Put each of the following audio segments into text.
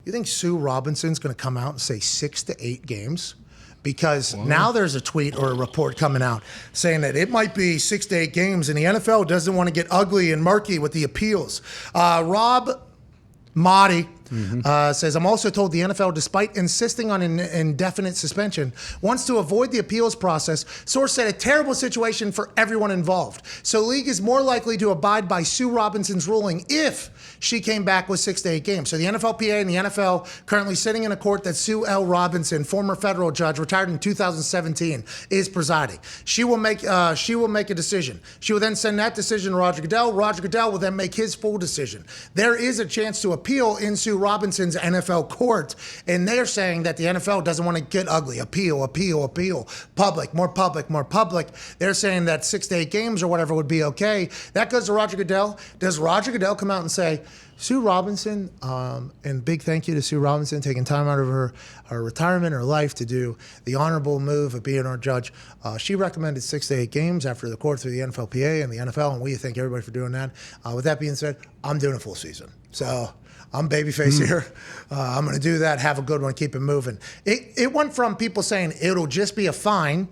you think Sue Robinson's going to come out and say 6 to 8 games? Because now there's a tweet or a report coming out saying that it might be 6 to 8 games, and the NFL doesn't want to get ugly and murky with the appeals. Rob Motti says, I'm also told the NFL, despite insisting on an indefinite suspension, wants to avoid the appeals process. Source said a terrible situation for everyone involved. So league is more likely to abide by Sue Robinson's ruling if she came back with 6 to 8 games. So the NFLPA and the NFL currently sitting in a court that Sue L. Robinson, former federal judge, retired in 2017, is presiding. She will make a decision. She will then send that decision to Roger Goodell. Roger Goodell will then make his full decision. There is a chance to appeal in Sue Robinson's NFL court, and they're saying that the NFL doesn't want to get ugly. Appeal. Public, more public. They're saying that 6 to 8 games or whatever would be okay. That goes to Roger Goodell. Does Roger Goodell come out and say, Sue Robinson, and big thank you to Sue Robinson taking time out of her retirement, her life to do the honorable move of being our judge. She recommended 6 to 8 games after the court through the NFLPA and the NFL, and we thank everybody for doing that. With that being said, I'm doing a full season. So I'm babyface here. I'm going to do that, have a good one, keep it moving. It went from people saying it'll just be a fine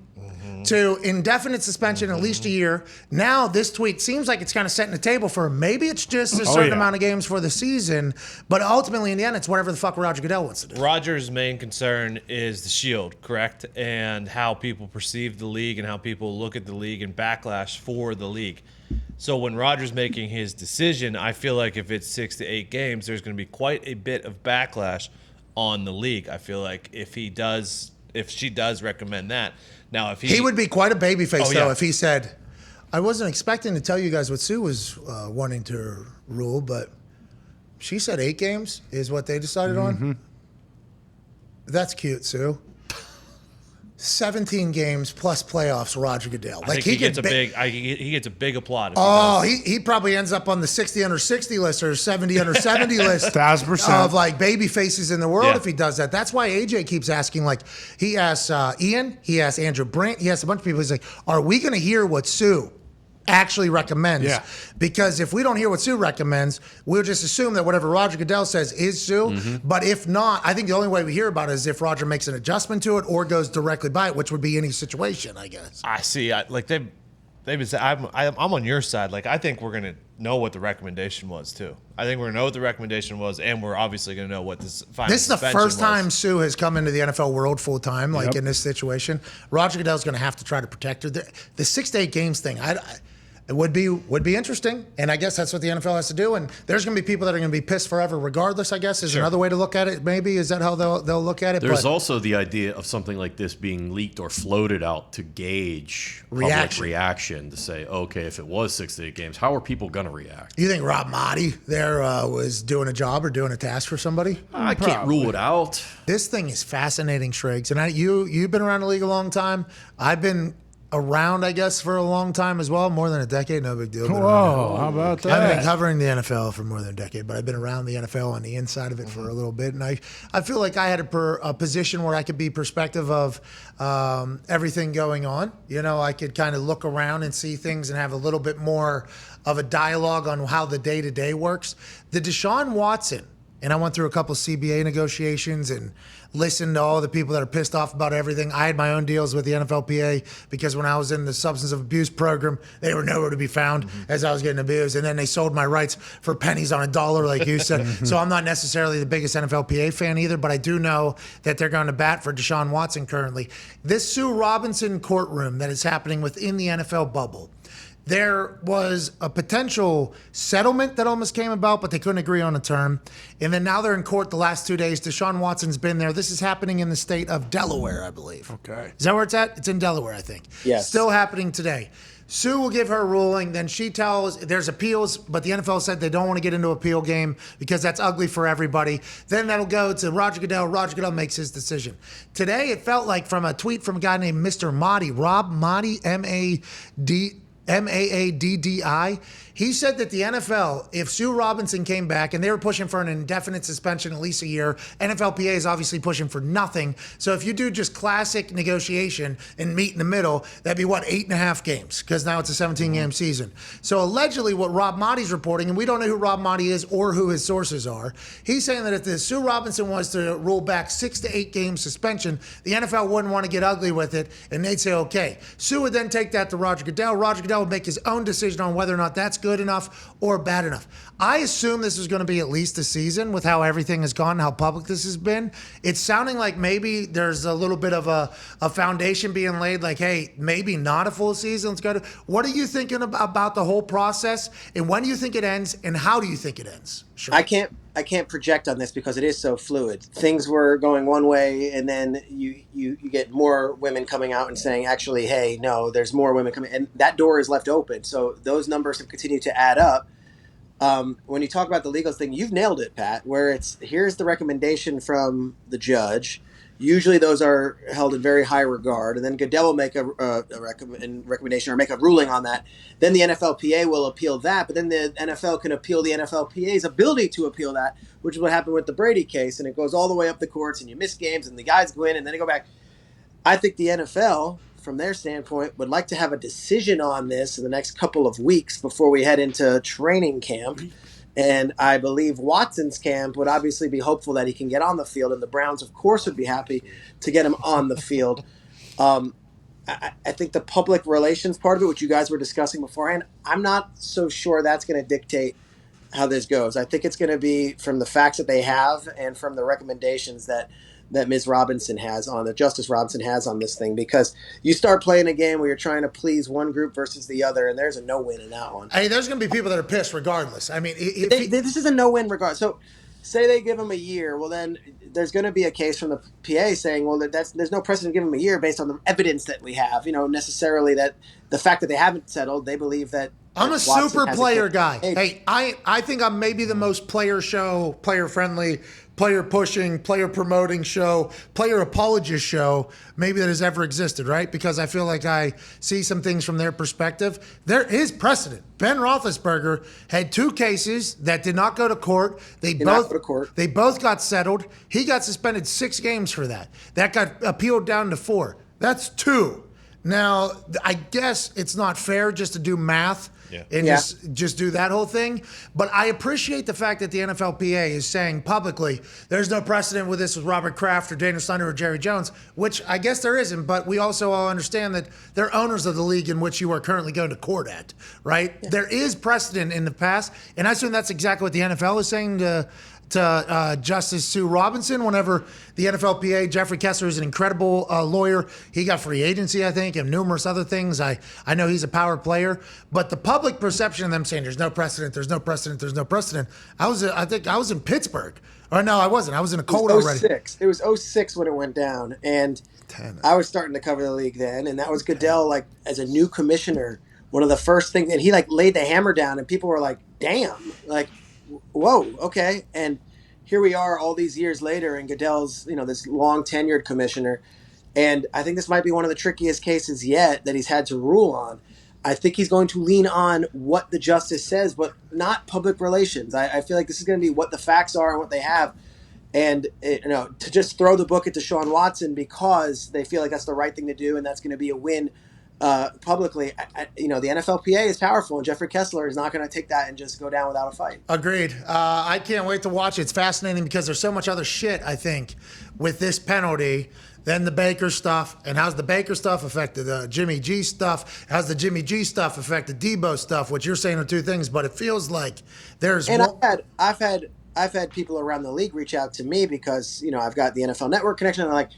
to indefinite suspension, at least a year. Now this tweet seems like it's kind of setting the table for maybe it's just a certain amount of games for the season, but ultimately in the end it's whatever the fuck Roger Goodell wants to do. Roger's main concern is the shield, correct? And how people perceive the league and how people look at the league and backlash for the league. So when Roger's making his decision, I feel like if it's 6 to 8 games, there's going to be quite a bit of backlash on the league. I feel like if she does recommend that. Now, if he would be quite a babyface though if he said, I wasn't expecting to tell you guys what Sue was wanting to rule, but she said 8 games is what they decided on. That's cute, Sue. 17 games plus playoffs, Roger Goodell. I think he gets a big applaud. He probably ends up on the 60 under 60 list or 70 under 70 list 1,000% of like baby faces in the world if he does that. That's why AJ keeps asking, like he asks Ian, he asks Andrew Brandt, he asks a bunch of people. He's like, are we going to hear what Sue actually recommends? Yeah. Because if we don't hear what Sue recommends, we'll just assume that whatever Roger Goodell says is Sue. But if not, I think the only way we hear about it is if Roger makes an adjustment to it or goes directly by it, which would be any situation, I guess. I see. They've been saying, I'm on your side. Like, I think we're going to know what the recommendation was, too. I think we're going to know what the recommendation was, and we're obviously going to know what this final This is the first time was. Sue has come into the NFL world full time, like in this situation. Roger Goodell's going to have to try to protect her. The 6 to 8 games thing, it would be interesting, and I guess that's what the NFL has to do. And there's going to be people that are going to be pissed forever, regardless. I guess is another way to look at it. Maybe is that how they'll look at it? There's also the idea of something like this being leaked or floated out to gauge public reaction. To say, okay, if it was 6 to 8 games, how are people going to react? You think Rob Motti there was doing a job or doing a task for somebody? I can't rule it out. This thing is fascinating, Shrigs, and you've been around the league a long time. I've been around, I guess, for a long time as well, more than a decade. No big deal. Whoa, how about that? I've been covering the NFL for more than a decade, but I've been around the NFL on the inside of it for a little bit, and I feel like I had a position where I could be perspective of everything going on. You know, I could kind of look around and see things and have a little bit more of a dialogue on how the day-to-day works. The Deshaun Watson, and I went through a couple of CBA negotiations and listened to all the people that are pissed off about everything. I had my own deals with the NFLPA because when I was in the substance of abuse program, they were nowhere to be found as I was getting abused. And then they sold my rights for pennies on a dollar, like you said. So I'm not necessarily the biggest NFLPA fan either, but I do know that they're going to bat for Deshaun Watson currently. This Sue Robinson courtroom that is happening within the NFL bubble, there was a potential settlement that almost came about, but they couldn't agree on a term. And then now they're in court the last 2 days. Deshaun Watson's been there. This is happening in the state of Delaware, I believe. Okay. Is that where it's at? It's in Delaware, I think. Yes. Still happening today. Sue will give her ruling. Then she tells there's appeals, but the NFL said they don't want to get into an appeal game because that's ugly for everybody. Then that'll go to Roger Goodell. Roger Goodell makes his decision. Today, it felt like from a tweet from a guy named Mr. Motti, Rob Motti, Maaddi. He said that the NFL, if Sue Robinson came back and they were pushing for an indefinite suspension, at least a year, NFLPA is obviously pushing for nothing. So if you do just classic negotiation and meet in the middle, that'd be what, 8.5 games? Because now it's a 17-game season. So allegedly what Rob Maaddi's reporting, and we don't know who Rob Maaddi is or who his sources are, he's saying that if the Sue Robinson was to roll back 6 to 8 game suspension, the NFL wouldn't want to get ugly with it, and they'd say, okay. Sue would then take that to Roger Goodell. Roger Goodell would make his own decision on whether or not that's good enough or bad enough. I assume this is going to be at least a season with how everything has gone, how public this has been. It's sounding like maybe there's a little bit of a foundation being laid, like, hey, maybe not a full season. Let's go to. What are you thinking about the whole process, and when do you think it ends, and how do you think it ends? Sure. I can't project on this because it is so fluid. Things were going one way, and then you get more women coming out and saying, actually, hey, no, there's more women coming, and that door is left open. So those numbers have continued to add up. When you talk about the legals thing, you've nailed it, Pat, where it's here's the recommendation from the judge. Usually those are held in very high regard, and then Goodell will make a recommendation or make a ruling on that. Then the NFLPA will appeal that, but then the NFL can appeal the NFLPA's ability to appeal that, which is what happened with the Brady case, and it goes all the way up the courts, and you miss games, and the guys go in, and then they go back. I think the NFL, from their standpoint, would like to have a decision on this in the next couple of weeks before we head into training camp. And I believe Watson's camp would obviously be hopeful that he can get on the field, and the Browns, of course, would be happy to get him on the field. I think the public relations part of it, which you guys were discussing beforehand, I'm not so sure that's going to dictate how this goes. I think it's going to be from the facts that they have and from the recommendations that Ms. Robinson has on, that Justice Robinson has on this thing, because you start playing a game where you're trying to please one group versus the other, and there's a no-win in that one. Hey, there's going to be people that are pissed regardless. I mean, this is a no-win regardless. So say they give him a year, well, then there's going to be a case from the PA saying, well, there's no precedent to give him a year based on the evidence that we have. Necessarily that the fact that they haven't settled, they believe that I'm a super player guy. Hey, I think I'm maybe the most player friendly, player pushing, player promoting show, player apologist show maybe that has ever existed, right? Because I feel like I see some things from their perspective. There is precedent. Ben Roethlisberger had 2 cases that did not go to court. They both got settled. He got suspended 6 games for that. That got appealed down to 4. That's 2. Now, I guess it's not fair just to do math and just do that whole thing. But I appreciate the fact that the NFLPA is saying publicly there's no precedent with this with Robert Kraft or Daniel Snyder or Jerry Jones, which I guess there isn't. But we also all understand that they're owners of the league in which you are currently going to court at, right? Yeah. There is precedent in the past, and I assume that's exactly what the NFL is saying to Justice Sue Robinson. Whenever the NFLPA, Jeffrey Kessler is an incredible lawyer. He got free agency, I think, and numerous other things. I know he's a power player, but the public perception of them saying there's no precedent, there's no precedent, there's no precedent. I think I was in Pittsburgh. Or no, I wasn't. I was in a cold already. It was 06 when it went down, and I was starting to cover the league then, and that was Goodell, like, as a new commissioner, one of the first things, and he, like, laid the hammer down, and people were like, damn, like, whoa, okay. And here we are all these years later, and Goodell's, this long tenured commissioner. And I think this might be one of the trickiest cases yet that he's had to rule on. I think he's going to lean on what the justice says, but not public relations. I feel like this is going to be what the facts are and what they have. And, to just throw the book at Deshaun Watson because they feel like that's the right thing to do and that's going to be a win publicly, the NFLPA is powerful, and Jeffrey Kessler is not going to take that and just go down without a fight. Agreed. I can't wait to watch it. It's fascinating because there's so much other shit, I think, with this penalty than the Baker stuff. And how's the Baker stuff affected the Jimmy G stuff? How's the Jimmy G stuff affected Debo stuff? Which you're saying are 2 things, but it feels like there's. And I've had people around the league reach out to me because I've got the NFL Network connection, and they're like,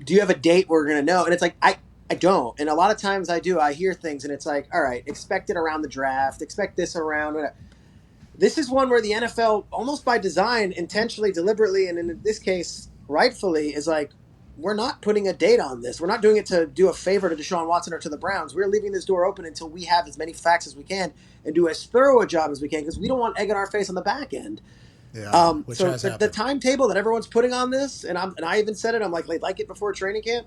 "Do you have a date we're going to know?" And it's like I don't. And a lot of times I do. I hear things and it's like, all right, expect it around the draft. Expect this around. Whatever. This is one where the NFL, almost by design, intentionally, deliberately, and in this case, rightfully, is like, we're not putting a date on this. We're not doing it to do a favor to Deshaun Watson or to the Browns. We're leaving this door open until we have as many facts as we can and do as thorough a job as we can because we don't want egg on our face on the back end. Yeah, so the timetable that everyone's putting on this, and I even said it, I'm like it before training camp.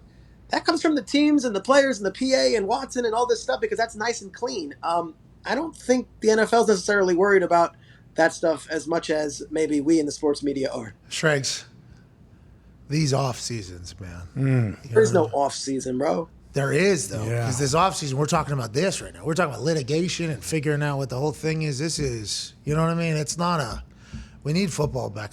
That comes from the teams and the players and the PA and Watson and all this stuff because that's nice and clean. I don't think the NFL is necessarily worried about that stuff as much as maybe we in the sports media are. Shregs, these off seasons, man. There's no off season, bro. There is, though, Yeah. because this off season, we're talking about this right now. We're talking about litigation and figuring out what the whole thing is. This is, you know what I mean? It's not we need football back.